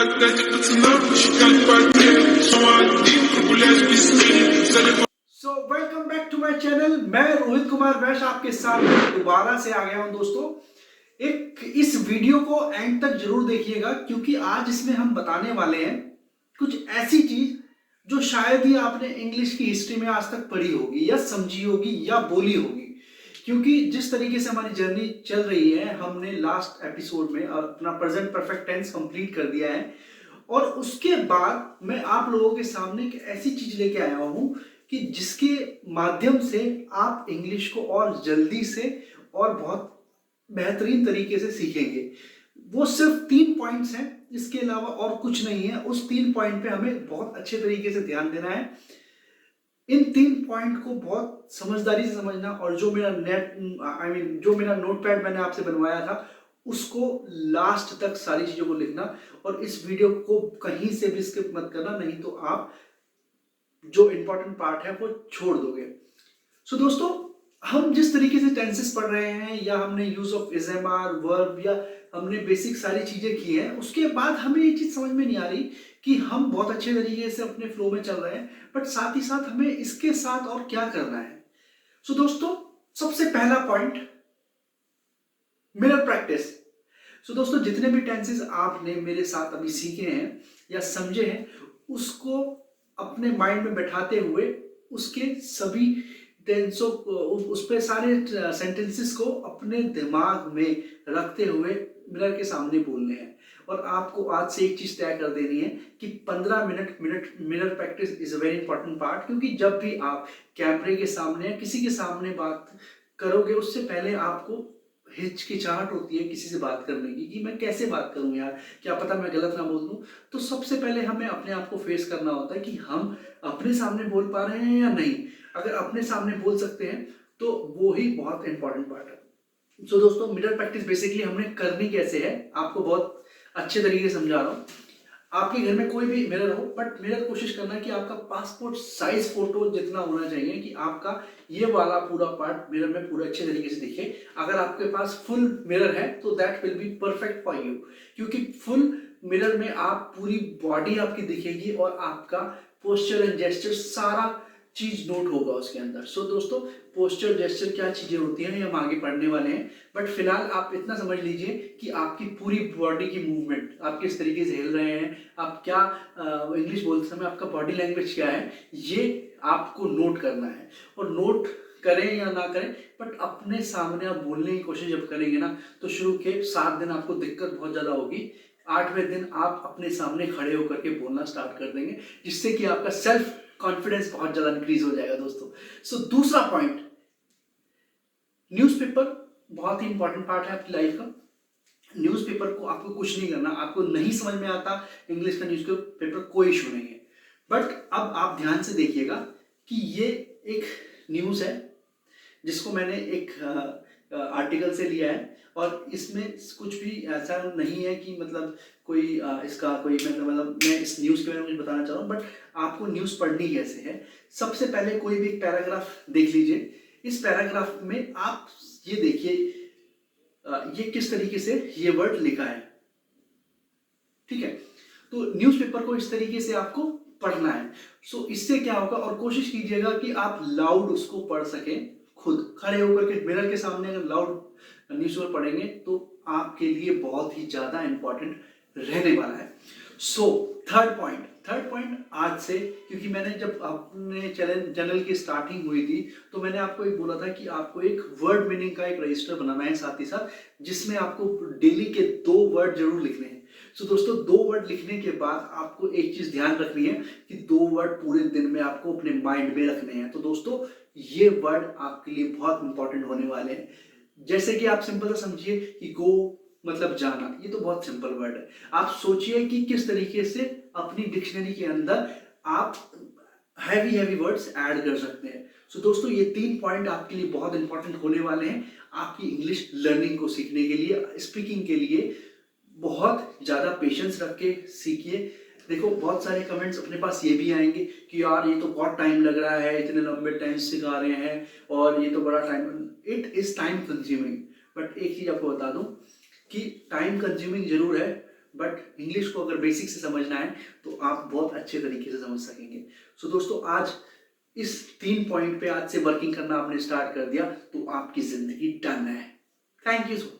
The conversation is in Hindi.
отдать пацанам, посчитать потери. Снова один, прогуляюсь без тени. So welcome back to my channel. मैं रोहित कुमार वैश आपके सामने दोबारा से आ गया हूं दोस्तों। इस वीडियो को एंड तक जरूर देखिएगा, क्योंकि आज इसमें हम बताने वाले हैं कुछ ऐसी चीज जो शायद ही आपने इंग्लिश की हिस्ट्री में आज तक पढ़ी होगी या समझी होगी या बोली होगी। क्योंकि जिस तरीके से हमारी जर्नी चल रही है, हमने लास्ट एपिसोड में अपना प्रेजेंट परफेक्ट टेंस कंप्लीट कर दिया है, और उसके बाद मैं आप लोगों के सामने एक ऐसी चीज लेके आया हूं कि जिसके माध्यम से आप इंग्लिश को और जल्दी से और बहुत बेहतरीन तरीके से सीखेंगे। वो सिर्फ 3 पॉइंट्स हैं, इसके अलावा और कुछ नहीं है। उस 3 पॉइंट पे हमें बहुत अच्छे तरीके से ध्यान देना है। इन 3 पॉइंट को बहुत समझदारी से समझना, और जो मेरा जो मेरा नोटपैड मैंने आपसे बनवाया था उसको लास्ट तक सारी चीजों को लिखना, और इस वीडियो को कहीं से भी स्किप मत करना, नहीं तो आप जो इंपॉर्टेंट पार्ट है वो छोड़ दोगे। सो दोस्तों, हम जिस तरीके से टेंसेस पढ़ रहे हैं, या हमने use of is am are verb, या हमने बेसिक सारी चीजें की हैं, उसके बाद हमें ये चीज समझ में नहीं आ रही कि हम बहुत अच्छे तरीके से अपने फ्लो में चल रहे हैं, बट साथ ही साथ हमें इसके साथ और क्या करना है। सो दोस्तों, सबसे पहला पॉइंट, मिरर प्रैक्टिस। सो दोस्तों, जितने भी टेंसेस आपने मेरे साथ अभी सीखे हैं या समझे हैं, उसको अपने माइंड में बैठाते हुए उसके सभी टेंसों को, उस पे सारे सेंटेंसेस को अपने दिमाग में रखते हुए मिरर के सामने बोलने हैं। और आपको आज से एक चीज तय कर देनी है कि 15 minute mirror practice is a very important part. क्योंकि जब भी आप कैमरे के सामने या किसी के सामने बात करोगे, उससे पहले आपको हिचकिचाहट होती है किसी से बात करने की, कि मैं कैसे बात करूं यार, क्या पता मैं गलत ना बोल दूं। तो सबसे पहले हमें अपने आप को फेस करना होता है कि हम अपने सामने बोल पा रहे हैं या नहीं। अगर अपने सामने बोल सकते हैं तो वो ही बहुत इंपॉर्टेंट पार्ट है। सो दोस्तों, मिरर प्रैक्टिस बेसिकली हमने करनी कैसे है, आपको बहुत अच्छे तरीके से समझा रहा हूँ। आपके घर में कोई भी मिरर हो, बट मिरर कोशिश करना कि आपका पासपोर्ट साइज फोटो जितना होना चाहिए कि आपका ये वाला पूरा पार्ट मिरर में पूरा अच्छे तरीके से दिखे। अगर आपके पास फुल मिरर है तो that will be perfect for you, क्योंकि फुल मिरर में आप पूरी बॉडी आपकी दिखेगी और आपका पोस्चर एंड जेस्चर सारा चीज नोट होगा उसके अंदर। सो दोस्तों, पोस्चर जेस्चर क्या चीजें होती हैं ये हम आगे पढ़ने वाले हैं, बट फिलहाल आप इतना समझ लीजिए कि आपकी पूरी बॉडी की मूवमेंट, आप किस तरीके से हिल रहे हैं, आप क्या इंग्लिश बोलते समय आपका बॉडी लैंग्वेज क्या है, ये आपको नोट करना है। और नोट करें या ना करें, बट अपने सामने आप बोलने की कोशिश जब करेंगे ना, तो शुरू के 7 दिन आपको दिक्कत बहुत ज्यादा होगी। 8वें दिन आप अपने सामने खड़े होकर के बोलना स्टार्ट कर देंगे, जिससे कि आपका सेल्फ कॉन्फिडेंस बहुत ज्यादा इंक्रीज हो जाएगा दोस्तों। सो दूसरा पॉइंट, न्यूज़पेपर बहुत ही इंपॉर्टेंट पार्ट है आपकी लाइफ का। न्यूज़पेपर को आपको कुछ नहीं करना, आपको नहीं समझ में आता इंग्लिश का न्यूज़पेपर, कोई इशू नहीं है। बट अब आप ध्यान से देखिएगा कि ये एक न्यूज है जिसको मैंने एक आर्टिकल से लिया है, और इसमें कुछ भी ऐसा नहीं है कि मतलब कोई इसका कोई मतलब मैं इस न्यूज के बारे में कुछ बताना चाह रहा हूँ, बट आपको न्यूज पढ़नी कैसे है। सबसे पहले कोई भी एक पैराग्राफ देख लीजिए। इस पैराग्राफ में आप ये देखिए, ये किस तरीके से ये वर्ड लिखा है, ठीक है। तो न्यूज़पेपर को इस तरीके से आपको पढ़ना है। सो इससे क्या होगा, और कोशिश कीजिएगा कि आप लाउड उसको पढ़ सकें, खुद खड़े होकर के मिरर के सामने अगर लाउड न्यूज़पेपर पढ़ेंगे तो आपके लिए बहुत ही ज्यादा इंपॉर्टेंट रहने वाला है। सो थर्ड पॉइंट आज से, क्योंकि मैंने जब अपने चैनल की स्टार्टिंग हुई थी तो मैंने आपको एक बोला था कि आपको एक वर्ड मीनिंग का एक रजिस्टर बनाना है, साथ ही साथ जिसमें आपको डेली के 2 वर्ड जरूर लिखने हैं। सो दोस्तों, 2 वर्ड लिखने के बाद आपको एक चीज ध्यान रखनी है कि 2 वर्ड पूरे दिन में आपको अपने माइंड में रखने हैं। तो दोस्तों, ये वर्ड आपके लिए बहुत इंपॉर्टेंट होने वाले हैं। जैसे कि आप सिंपल सा समझिए कि गो मतलब जाना, ये तो बहुत सिंपल वर्ड है। आप सोचिए कि किस तरीके से अपनी डिक्शनरी के अंदर आप हैवी वर्ड्स ऐड कर सकते हैं। सो दोस्तों, ये 3 पॉइंट आपके लिए बहुत इंपॉर्टेंट होने वाले हैं आपकी इंग्लिश लर्निंग को सीखने के लिए, स्पीकिंग के लिए। बहुत ज्यादा पेशेंस रख के सीखिए। देखो, बहुत सारे कमेंट्स अपने पास ये भी आएंगे कि यार ये तो बहुत टाइम लग रहा है, इतने लंबे टेंस सिखा रहे हैं और ये तो बड़ा time, it is time consuming. But एक चीज आपको बता दूं कि टाइम कंज्यूमिंग जरूर है, बट इंग्लिश को अगर बेसिक से समझना है तो आप बहुत अच्छे तरीके से समझ सकेंगे। सो दोस्तों, आज इस 3 पॉइंट पे आज से वर्किंग करना आपने स्टार्ट कर दिया तो आपकी जिंदगी डन है। Thank you so